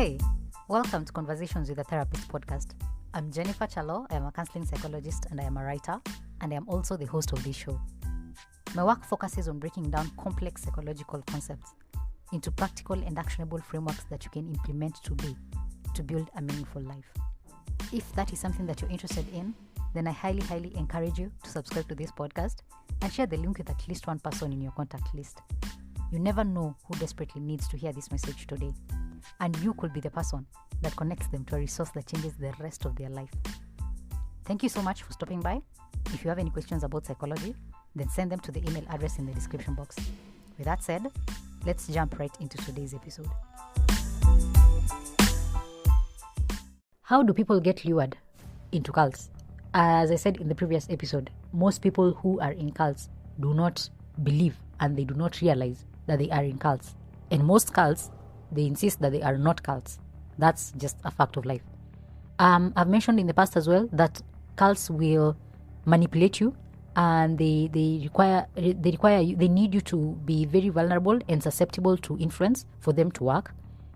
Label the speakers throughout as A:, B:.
A: Hey, welcome to Conversations with a Therapist podcast. I'm Jennifer Kyalo. I am a counseling psychologist and I am a writer, and I am also the host of this show. My work focuses on breaking down complex psychological concepts into practical and actionable frameworks that you can implement today to build a meaningful life. If that is something that you're interested in, then I highly encourage you to subscribe to this podcast and share the link with at least one person in your contact list. You never know who desperately needs to hear this message today, and you could be the person that connects them to a resource that changes the rest of their life. Thank you so much for stopping by. If you have any questions about psychology, then send them to the email address in the description box. With that said, let's jump right into today's episode. How do people get lured into cults? As I said in the previous episode, most people who are in cults do not believe and they do not realize that they are in cults. And most cults, they insist that they are not cults. That's just a fact of life. I've mentioned in the past as well that cults will manipulate you, and they need you to be very vulnerable and susceptible to influence for them to work.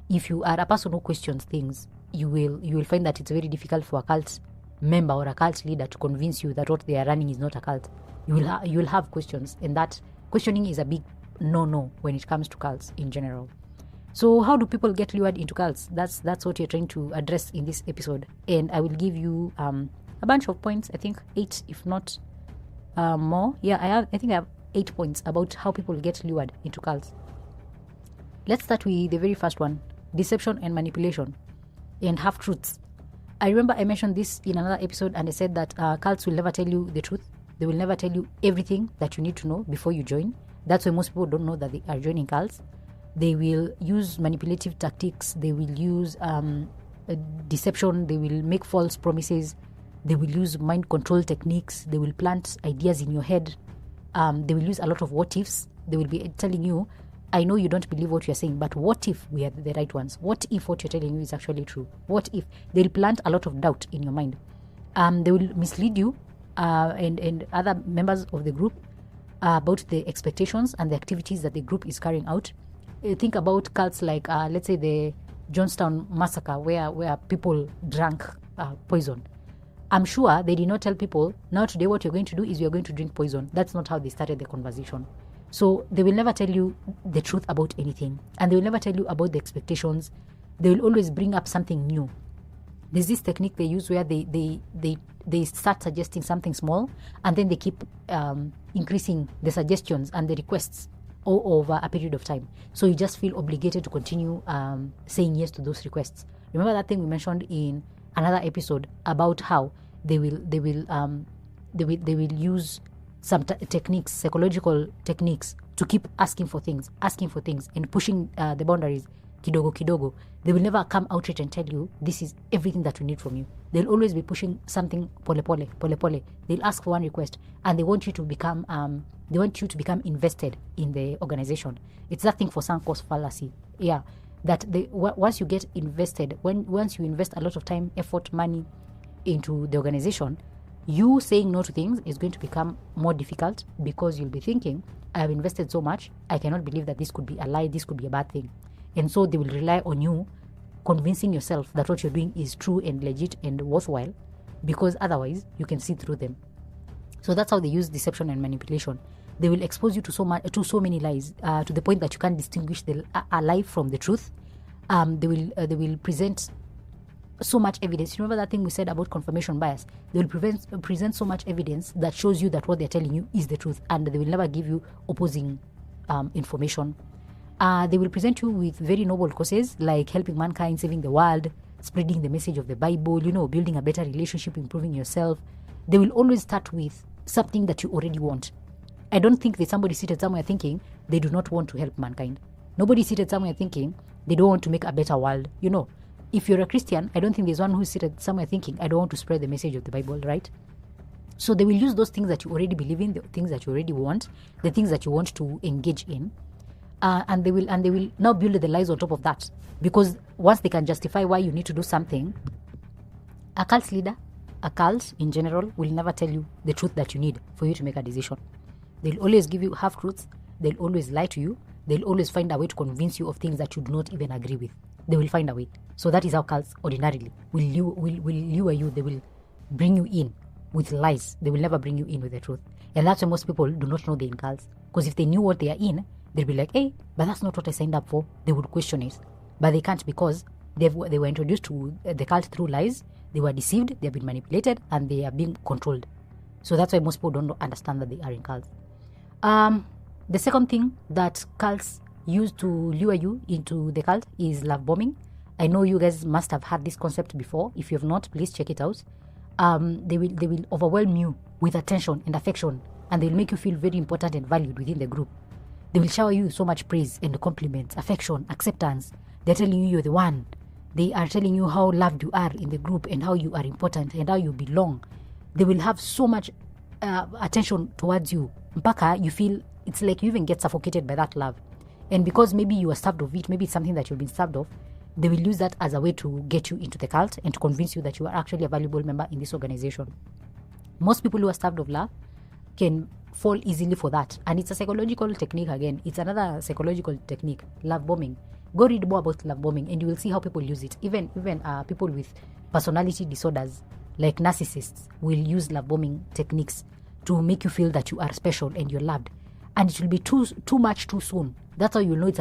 A: If you are a person who questions things, you will find that it's very difficult for a cult member or a cult leader to convince you that what they are running is not a cult. You will have questions, and that questioning is a big no when it comes to cults in general. So how do people get lured into cults? That's what you're trying to address in this episode, and I will give you a bunch of points. I think 8, if not more. I think I have 8 points about how people get lured into cults. Let's start with the very first one: deception and manipulation and half-truths. I remember I mentioned this in another episode, and I said that cults will never tell you the truth. They will never tell you everything that you need to know before you join. That's why most people don't know that they are joining cults. They will use manipulative tactics. They will use deception. They will make false promises. They will use mind control techniques. They will plant ideas in your head. They will use a lot of what ifs. They will be telling you, I know you don't believe what you're saying, but what if we are the right ones? What if what you're telling you is actually true? What if? They'll plant a lot of doubt in your mind. They will mislead you and other members of the group about the expectations and the activities that the group is carrying out. Think about cults like, let's say, the Johnstown massacre, where people drank poison. I'm sure they did not tell people, now today what you're going to do is you're going to drink poison. That's not how they started the conversation. So they will never tell you the truth about anything, and they will never tell you about the expectations. They will always bring up something new. There's this technique they use where they start suggesting something small, and then they keep increasing the suggestions and the requests all over a period of time. So you just feel obligated to continue saying yes to those requests. Remember that thing we mentioned in another episode about how they will use some techniques, psychological techniques, to keep asking for things and pushing the boundaries kidogo. They will never come outright and tell you this is everything that we need from you. They'll always be pushing something pole. They'll ask for one request, and they want you to become invested in the organization. It's that thing for sunk cost fallacy. Yeah, that once you get invested, once you invest a lot of time, effort, money into the organization, you saying no to things is going to become more difficult, because you'll be thinking, I have invested so much, I cannot believe that this could be a lie, this could be a bad thing. And so they will rely on you convincing yourself that what you're doing is true and legit and worthwhile, because otherwise you can see through them. So that's how they use deception and manipulation. They will expose you to so many lies, to the point that you can't distinguish a lie from the truth. They will present so much evidence. Remember that thing we said about confirmation bias? They will present so much evidence that shows you that what they're telling you is the truth, and they will never give you opposing information. They will present you with very noble causes like helping mankind, saving the world, spreading the message of the Bible, building a better relationship, improving yourself. They will always start with something that you already want. I don't think there's somebody seated somewhere thinking they do not want to help mankind. Nobody seated somewhere thinking they don't want to make a better world. If you're a Christian, I don't think there's one who's seated somewhere thinking, I don't want to spread the message of the Bible, right? So they will use those things that you already believe in, the things that you already want, the things that you want to engage in, and they will now build the lies on top of that. Because once they can justify why you need to do something, a cult leader, a cult in general, will never tell you the truth that you need for you to make a decision. They'll always give you half truths. They'll always lie to you. They'll always find a way to convince you of things that you do not even agree with. they will find a way. So that is how cults ordinarily will lure you. They will bring you in with lies. They will never bring you in with the truth. And that's why most people do not know they're in cults. Because if they knew what they are in, they'd be like, hey, but that's not what I signed up for. They would question it. But they can't, because they were introduced to the cult through lies. They were deceived, they have been manipulated, and they are being controlled. So that's why most people don't understand that they are in cults. The second thing that cults use to lure you into the cult is love bombing. I know you guys must have had this concept before. If you have not, please check it out. They will overwhelm you with attention and affection, and they will make you feel very important and valued within the group. They will shower you so much praise and compliments, affection, acceptance. They're telling you you're the one. They are telling you how loved you are in the group and how you are important and how you belong. They will have so much attention towards you. Mpaka, you feel it's like you even get suffocated by that love. And because maybe you are starved of it, maybe it's something that you've been starved of, they will use that as a way to get you into the cult and to convince you that you are actually a valuable member in this organization. Most people who are starved of love can fall easily for that. And it's a psychological technique again. It's another psychological technique, love bombing. Go read more about love bombing and you will see how people use it. Even people with personality disorders like narcissists will use love bombing techniques to make you feel that you are special and you're loved. And it will be too much too soon. That's how you know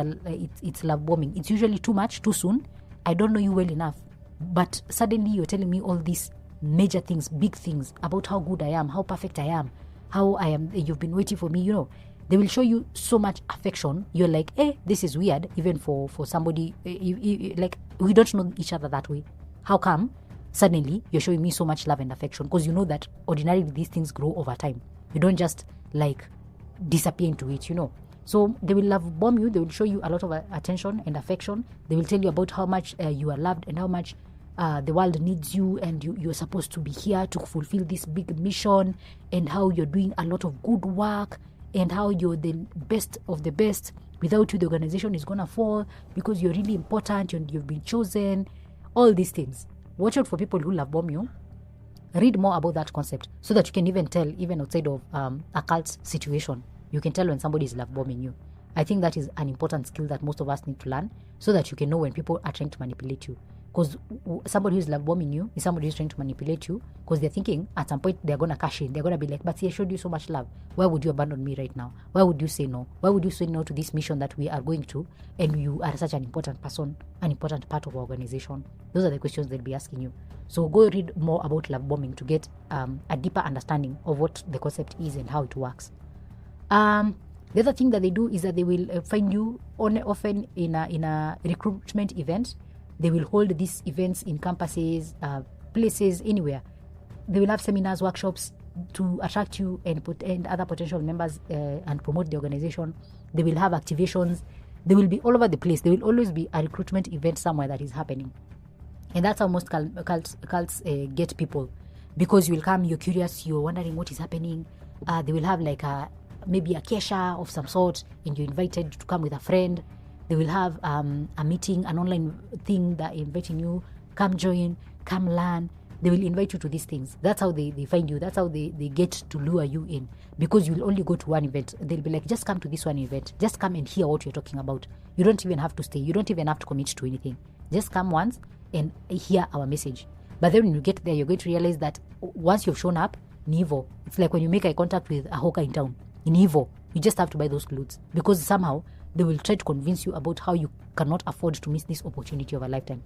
A: it's love bombing. It's usually too much too soon. I don't know you well enough, but suddenly you're telling me all these major things, big things about how good I am, how perfect I am, how I am. You've been waiting for me. You know, they will show you so much affection. You're like, this is weird. Even for somebody, like we don't know each other that way. How come suddenly you're showing me so much love and affection? Because you know that ordinarily these things grow over time. You don't just like disappear into it, you know. So they will love bomb you. They will show you a lot of attention and affection. They will tell you about how much you are loved and how much the world needs you, and you're supposed to be here to fulfill this big mission, and how you're doing a lot of good work, and how you're the best of the best. Without you, the organization is going to fall because you're really important and you've been chosen. All these things. Watch out for people who love bomb you. Read more about that concept so that you can even tell, even outside of a cult situation, you can tell when somebody is love bombing you. I think that is an important skill that most of us need to learn so that you can know when people are trying to manipulate you. Because somebody who's love bombing you is somebody who's trying to manipulate you because they're thinking at some point they're going to cash in. They're going to be like, but see, I showed you so much love. Why would you abandon me right now? Why would you say no? Why would you say no to this mission that we are going to? And you are such an important person, an important part of our organization. Those are the questions they'll be asking you. So go read more about love bombing to get a deeper understanding of what the concept is and how it works. The other thing that they do is that they will find you often in a recruitment event. They will hold these events in campuses, places, anywhere. They will have seminars, workshops to attract you and other potential members and promote the organization. They will have activations. They will be all over the place. There will always be a recruitment event somewhere that is happening. And that's how most cults get people. Because you will come, you're curious, you're wondering what is happening. They will have like maybe a kesha of some sort, and you're invited to come with a friend. They will have a meeting, an online thing that inviting you, come join, come learn. They will invite you to these things. That's how they find you. That's how they get to lure you in. Because you will only go to one event. They'll be like, just come to this one event. Just come and hear what you're talking about. You don't even have to stay. You don't even have to commit to anything. Just come once and hear our message. But then when you get there, you're going to realize that once you've shown up, Nivo. It's like when you make eye contact with a hawker in town. In Nivo, you just have to buy those clothes. Because somehow, they will try to convince you about how you cannot afford to miss this opportunity of a lifetime.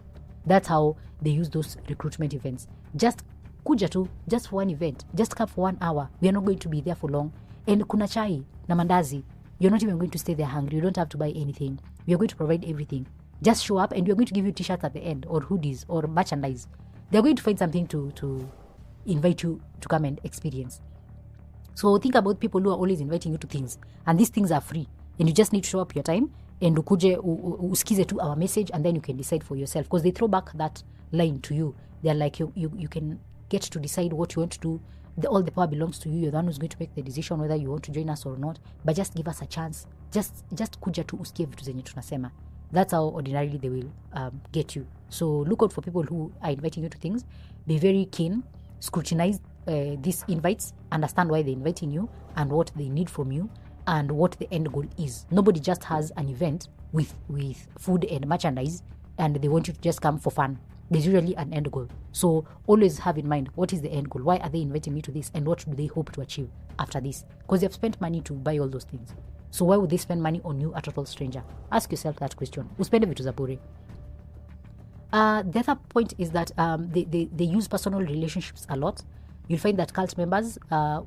A: That's how they use those recruitment events. Just kuja tu, just for one event. Just come for 1 hour. We are not going to be there for long. And kuna chai na mandazi. You're not even going to stay there hungry. You don't have to buy anything. We are going to provide everything. Just show up and we are going to give you t-shirts at the end, or hoodies, or merchandise. They're going to find something to invite you to come and experience. So think about people who are always inviting you to things. And these things are free. And you just need to show up your time and ukuje usikize to our message, and then you can decide for yourself. Because they throw back that line to you. They're like, you can get to decide what you want to do. All the power belongs to you. You're the one who's going to make the decision whether you want to join us or not. But just give us a chance. Just kuja tu usikie vitu zenye tunasema. That's how ordinarily they will get you. So look out for people who are inviting you to things. Be very keen. Scrutinize these invites. Understand why they're inviting you and what they need from you and what the end goal is. Nobody just has an event with food and merchandise and they want you to just come for fun. There's usually an end goal. So always have in mind, what is the end goal? Why are they inviting me to this? And what do they hope to achieve after this? Because they've spent money to buy all those things. So why would they spend money on you, a total stranger? Ask yourself that question. Uspende vitu za bure. The other point is that they use personal relationships a lot. You'll find that cult members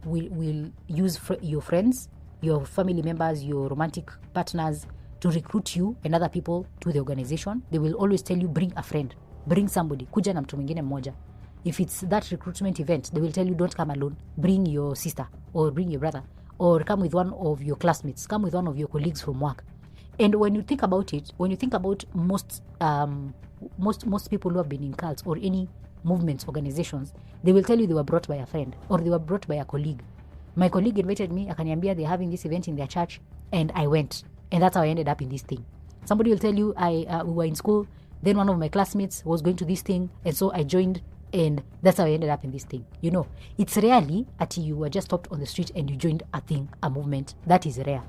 A: will use your friends, your family members, your romantic partners to recruit you and other people to the organization. They will always tell you, bring a friend, bring somebody, kuja na mtu mwingine mmoja. If it's that recruitment event, they will tell you, don't come alone, bring your sister or bring your brother, or come with one of your classmates, come with one of your colleagues from work. And when you think about it, when you think about most people who have been in cults or any movements, organizations, they will tell you they were brought by a friend or they were brought by a colleague. My colleague invited me, akaniambia they're having this event in their church, and I went. And that's how I ended up in this thing. Somebody will tell you, we were in school, then one of my classmates was going to this thing, and so I joined, and that's how I ended up in this thing. You know, it's rarely that you were just stopped on the street and you joined a thing, a movement. That is rare.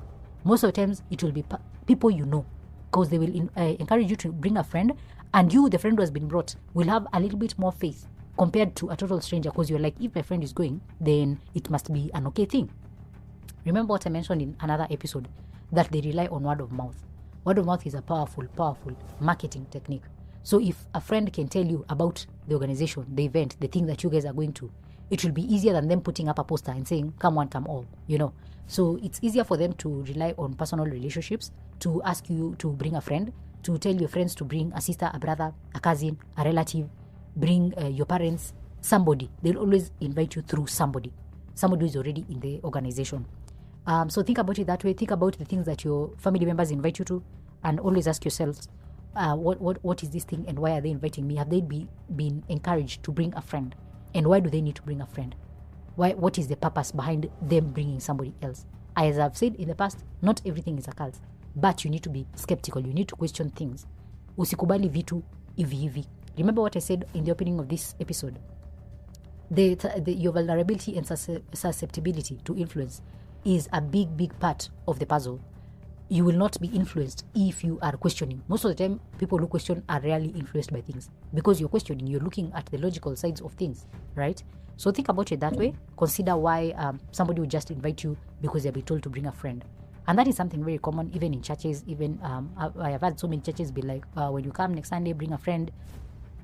A: Most of the times, it will be people you know, because they will encourage you to bring a friend, and you, the friend who has been brought, will have a little bit more faith compared to a total stranger, because you're like, if my friend is going, then it must be an okay thing. Remember what I mentioned in another episode, that they rely on word of mouth. Word of mouth is a powerful marketing technique. So if a friend can tell you about the organization, the event, the thing that you guys are going to, it will be easier than them putting up a poster and saying, come one, come all, you know. So it's easier for them to rely on personal relationships, to ask you to bring a friend, to tell your friends to bring a sister, a brother, a cousin, a relative, bring your parents, somebody. They'll always invite you through somebody who is already in the organization. So think about it that way. Think about the things that your family members invite you to, and always ask yourselves, what is this thing, and why are they inviting me? Have they been encouraged to bring a friend, and why do they need to bring a friend? What is the purpose behind them bringing somebody else? As I've said in the past, not everything is a cult, but you need to be skeptical. You need to question things. Usikubali vitu hivi hivi. Remember what I said in the opening of this episode. Your vulnerability and susceptibility to influence is a big part of the puzzle. You will not be influenced if you are questioning. Most of the time, people who question are rarely influenced by things, because you're questioning, you're looking at the logical sides of things, right? So think about it that way. Consider why somebody would just invite you because they've been told to bring a friend. And that is something very common, even in churches. Even I have had so many churches be like, when you come next Sunday, bring a friend,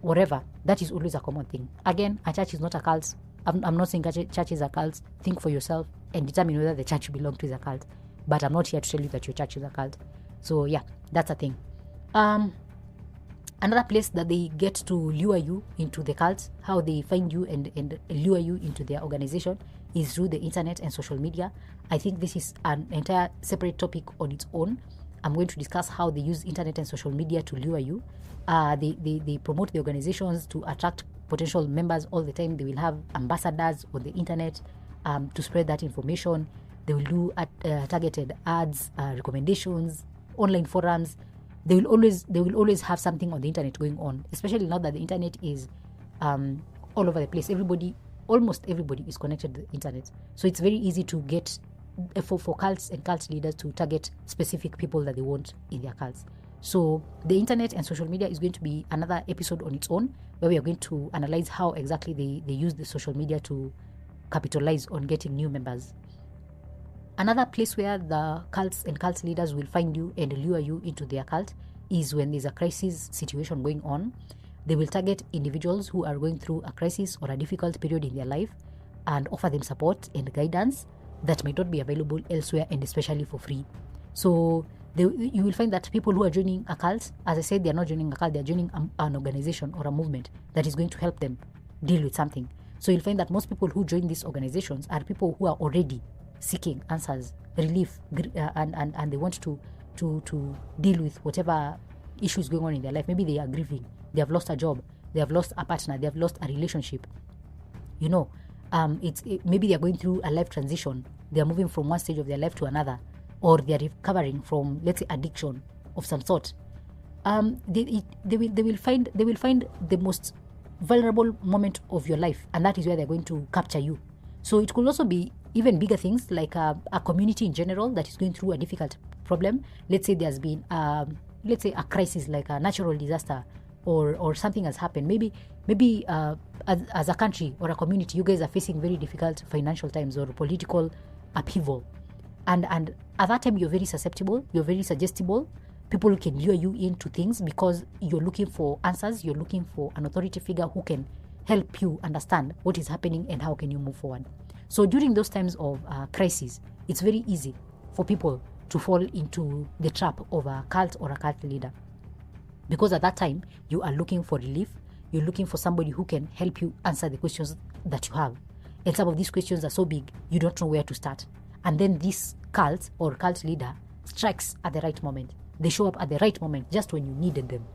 A: whatever. That is always a common thing. Again, a church is not a cult. I'm not saying churches are cults. Think for yourself and determine whether the church you belong to is a cult. But I'm not here to tell you that your church is a cult. So yeah, that's a thing. Another place that they get to lure you into the cult, how they find you and lure you into their organization, is through the internet and social media. I think this is an entire separate topic on its own. I'm going to discuss how they use internet and social media to lure you. They promote the organizations to attract potential members all the time. They will have ambassadors on the internet to spread that information. They will do targeted ads, recommendations, online forums. They will always have something on the internet going on, especially now that the internet is all over the place. Almost everybody is connected to the internet. So it's very easy to get, for cults and cult leaders to target specific people that they want in their cults. So the internet and social media is going to be another episode on its own, where we are going to analyze how exactly they use the social media to capitalize on getting new members. Another place where the cults and cult leaders will find you and lure you into their cult is when there's a crisis situation going on. They will target individuals who are going through a crisis or a difficult period in their life and offer them support and guidance that may not be available elsewhere, and especially for free. So you will find that people who are joining a cult, as I said, they're not joining a cult, they're joining an organization or a movement that is going to help them deal with something. So you'll find that most people who join these organizations are people who are already seeking answers, relief, and they want to deal with whatever issues going on in their life. Maybe they are grieving, they have lost a job, they have lost a partner, they have lost a relationship. You know, maybe they are going through a life transition. They are moving from one stage of their life to another, or they are recovering from, let's say, addiction of some sort. They will find the most vulnerable moment of your life, and that is where they're going to capture you. So it could also be even bigger things, like a community in general that is going through a difficult problem. Let's say there's been let's say, a crisis like a natural disaster, or something has happened. Maybe as a country or a community, you guys are facing very difficult financial times or political upheaval. And at that time, you're very susceptible, you're very suggestible. People can lure you into things because you're looking for answers. You're looking for an authority figure who can help you understand what is happening and how can you move forward. So during those times of crisis, it's very easy for people to fall into the trap of a cult or a cult leader. Because at that time, you are looking for relief. You're looking for somebody who can help you answer the questions that you have. And some of these questions are so big, you don't know where to start. And then this cult or cult leader strikes at the right moment. They show up at the right moment, just when you needed them.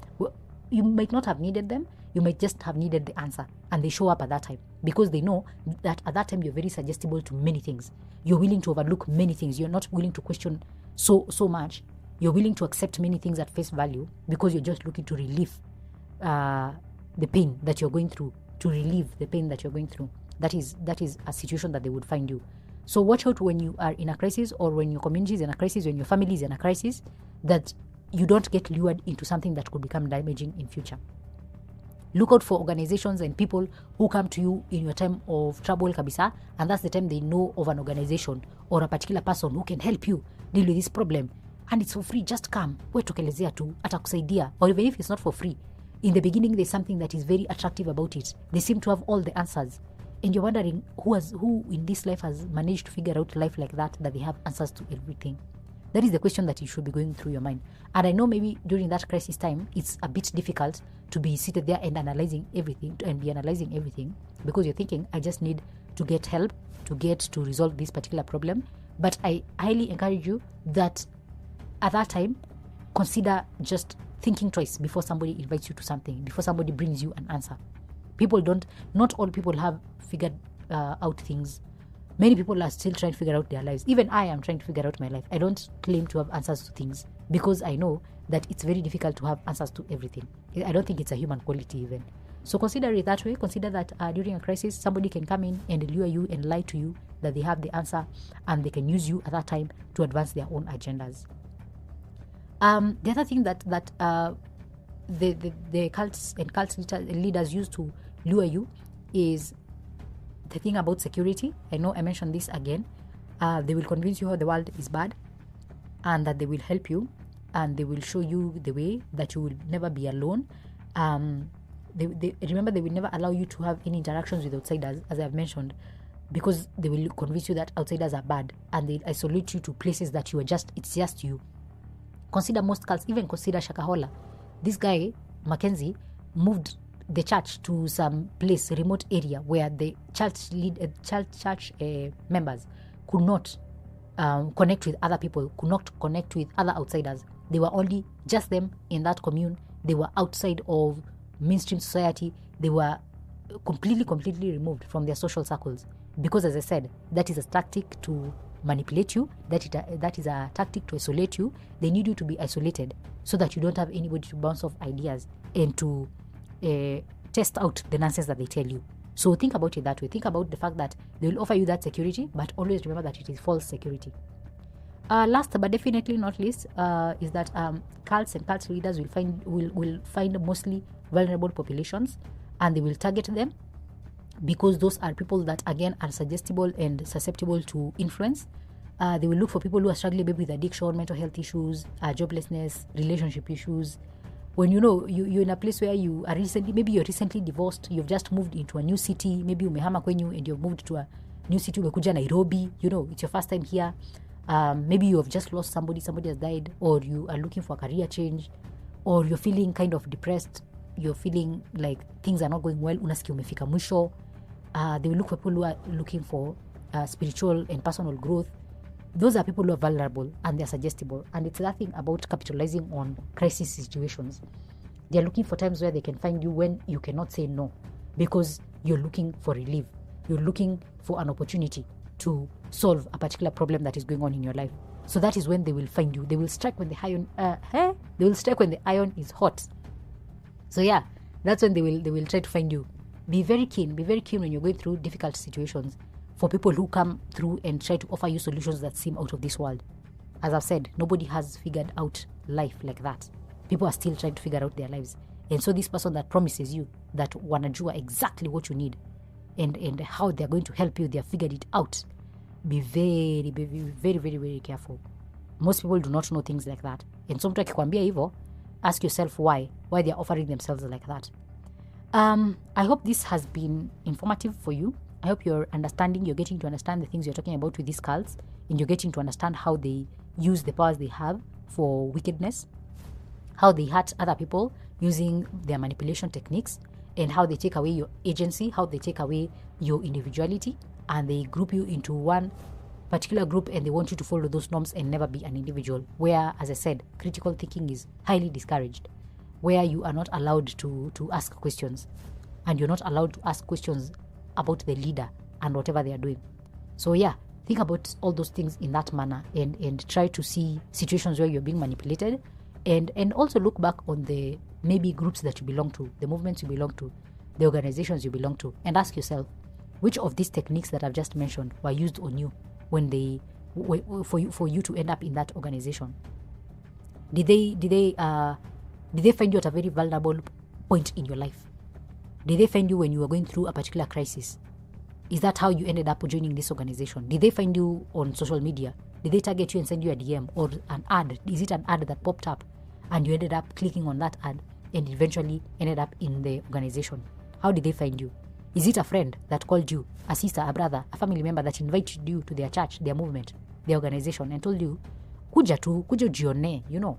A: You might not have needed them. You might just have needed the answer. And they show up at that time because they know that at that time you're very suggestible to many things. You're willing to overlook many things. You're not willing to question so much. You're willing to accept many things at face value because you're just looking to relieve the pain that you're going through, to relieve the pain that you're going through. That is a situation that they would find you. So watch out when you are in a crisis, or when your community is in a crisis, when your family is in a crisis, that you don't get lured into something that could become damaging in future. Look out for organizations and people who come to you in your time of trouble kabisa, and that's the time they know of an organization or a particular person who can help you deal with this problem. And it's for free. Just come. Wetokelezea tu, atakusaidia. Or even if it's not for free, in the beginning there's something that is very attractive about it. They seem to have all the answers. And you're wondering who in this life has managed to figure out life like that they have answers to everything. That is the question that you should be going through your mind. And I know maybe during that crisis time, it's a bit difficult to be seated there and analyzing everything, because you're thinking, I just need to get help to resolve this particular problem. But I highly encourage you that at that time, consider just thinking twice before somebody invites you to something, before somebody brings you an answer. Not all people have figured out things. Many people are still trying to figure out their lives. Even I am trying to figure out my life. I don't claim to have answers to things because I know that it's very difficult to have answers to everything. I don't think it's a human quality even. So consider it that way. Consider that during a crisis, somebody can come in and lure you and lie to you that they have the answer, and they can use you at that time to advance their own agendas. The other thing that the cults and cult leaders use to lure you is the thing about security. I know I mentioned this again. They will convince you how the world is bad and that they will help you, and they will show you the way that you will never be alone. Remember, they will never allow you to have any interactions with outsiders, as I've mentioned, because they will convince you that outsiders are bad, and they isolate you to places that it's just you. Consider most cults, even consider Shakahola. This guy, Mackenzie, moved the church to some place, remote area, where the church members could not connect with other people, could not connect with other outsiders. They were only just them in that commune. They were outside of mainstream society. They were completely removed from their social circles, because, as I said, that is a tactic to manipulate you. That is a tactic to isolate you. They need you to be isolated so that you don't have anybody to bounce off ideas and to test out the nonsense that they tell you. So think about it that way. Think about the fact that they will offer you that security, but always remember that it is false security. Last but definitely not least is that cults and cult leaders will find mostly vulnerable populations, and they will target them because those are people that, again, are suggestible and susceptible to influence. They will look for people who are struggling maybe with addiction, mental health issues, joblessness, relationship issues. When you're in a place where you're recently divorced, you've just moved into a new city, maybe umehama kwenyu and you've moved to a new city, umekuja Nairobi, it's your first time here. Maybe you have just lost somebody has died, or you are looking for a career change, or you're feeling kind of depressed, you're feeling like things are not going well, unasikia umefika mwisho. They will look for people who are looking for spiritual and personal growth. Those are people who are vulnerable and they're suggestible, and it's nothing about capitalizing on crisis situations. They're looking for times where they can find you when you cannot say no, because you're looking for relief. You're looking for an opportunity to solve a particular problem that is going on in your life. So that is when they will find you. They will strike when the iron is hot. So yeah, that's when they will try to find you. Be very keen when you're going through difficult situations for people who come through and try to offer you solutions that seem out of this world. As I've said, nobody has figured out life like that. People are still trying to figure out their lives. And so this person that promises you that wanajua exactly what you need and how they're going to help you, they have figured it out. Be very, very, very, very, very careful. Most people do not know things like that. And so mtu akikwambia hivyo, ask yourself why they're offering themselves like that. I hope this has been informative for you. I hope you're getting to understand the things you're talking about with these cults, and you're getting to understand how they use the powers they have for wickedness, how they hurt other people using their manipulation techniques, and how they take away your agency, how they take away your individuality, and they group you into one particular group, and they want you to follow those norms and never be an individual, where, as I said, critical thinking is highly discouraged, where you are not allowed to ask questions, and you're not allowed to ask questions about the leader and whatever they are doing. So yeah, think about all those things in that manner, and try to see situations where you're being manipulated, and also look back on the maybe groups that you belong to, the movements you belong to, the organizations you belong to, and ask yourself, which of these techniques that I've just mentioned were used on you when for you to end up in that organization? Did they find you at a very vulnerable point in your life? Did they find you when you were going through a particular crisis? Is that how you ended up joining this organization? Did they find you on social media? Did they target you and send you a DM or an ad? Is it an ad that popped up and you ended up clicking on that ad and eventually ended up in the organization? How did they find you? Is it a friend that called you, a sister, a brother, a family member that invited you to their church, their movement, their organization, and told you, kuja jione, you know?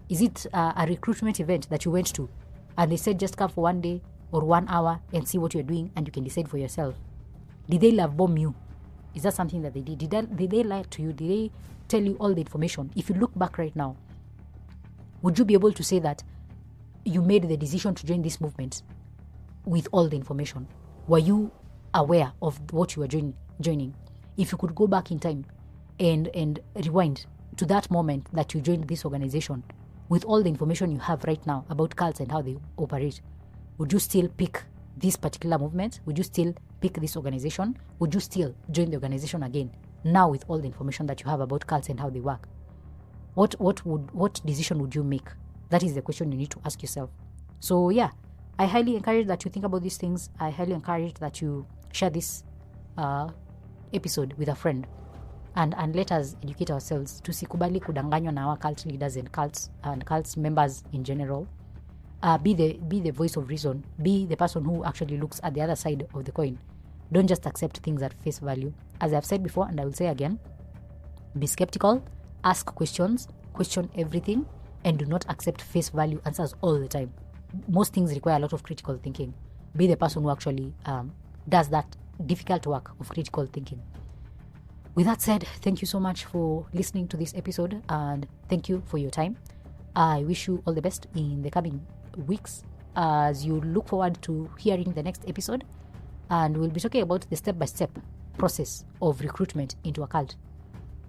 A: Is it a recruitment event that you went to and they said just come for 1 day or 1 hour and see what you're doing and you can decide for yourself? Did they love bomb you? Is that something that they did? Did they lie to you? Did they tell you all the information? If you look back right now, would you be able to say that you made the decision to join this movement with all the information? Were you aware of what you were joining? If you could go back in time and rewind to that moment that you joined this organization with all the information you have right now about cults and how they operate, would you still pick this particular movement? Would you still pick this organization? Would you still join the organization again, now with all the information that you have about cults and how they work? What decision would you make? That is the question you need to ask yourself. So yeah, I highly encourage that you think about these things. I highly encourage that you share this episode with a friend, and let us educate ourselves. Tusikubali kudanganywa na our cult leaders and cults members in general. Be the voice of reason. Be the person who actually looks at the other side of the coin. Don't just accept things at face value. As I've said before, and I will say again, be skeptical, ask questions, question everything, and do not accept face value answers all the time. Most things require a lot of critical thinking. Be the person who actually does that difficult work of critical thinking. With that said, thank you so much for listening to this episode, and thank you for your time. I wish you all the best in the coming weeks as you look forward to hearing the next episode, and we'll be talking about the step-by-step process of recruitment into a cult.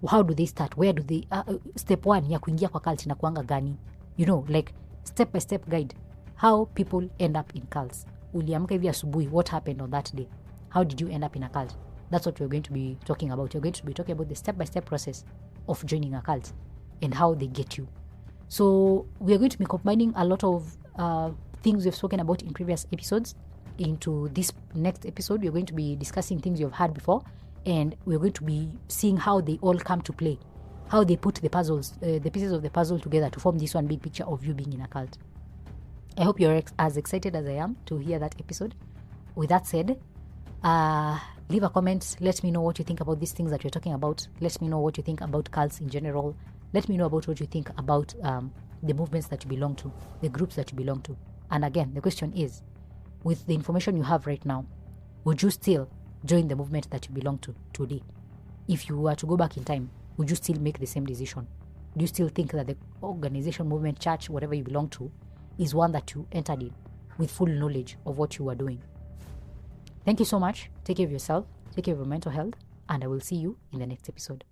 A: How do they start? Where do they step 1 ya kuingia kwa cult inakuanga gani? You know, like step-by-step guide how people end up in cults. Uliamka hivi asubuhi, what happened on that day? How did you end up in a cult? That's what we're going to be talking about. You're going to be talking about the step-by-step process of joining a cult and how they get you. So we are going to be combining a lot of things we've spoken about in previous episodes into this next episode. We're going to be discussing things you've heard before, and we're going to be seeing how they all come to play, how they put the pieces of the puzzle together to form this one big picture of you being in a cult. I hope you're as excited as I am to hear that episode. With that said, leave a comment. Let me know what you think about these things that we're talking about. Let me know what you think about cults in general. Let me know about what you think about the movements that you belong to, the groups that you belong to. And again, the question is, with the information you have right now, would you still join the movement that you belong to today? If you were to go back in time, would you still make the same decision? Do you still think that the organization, movement, church, whatever you belong to, is one that you entered in with full knowledge of what you were doing? Thank you so much. Take care of yourself, take care of your mental health, and I will see you in the next episode.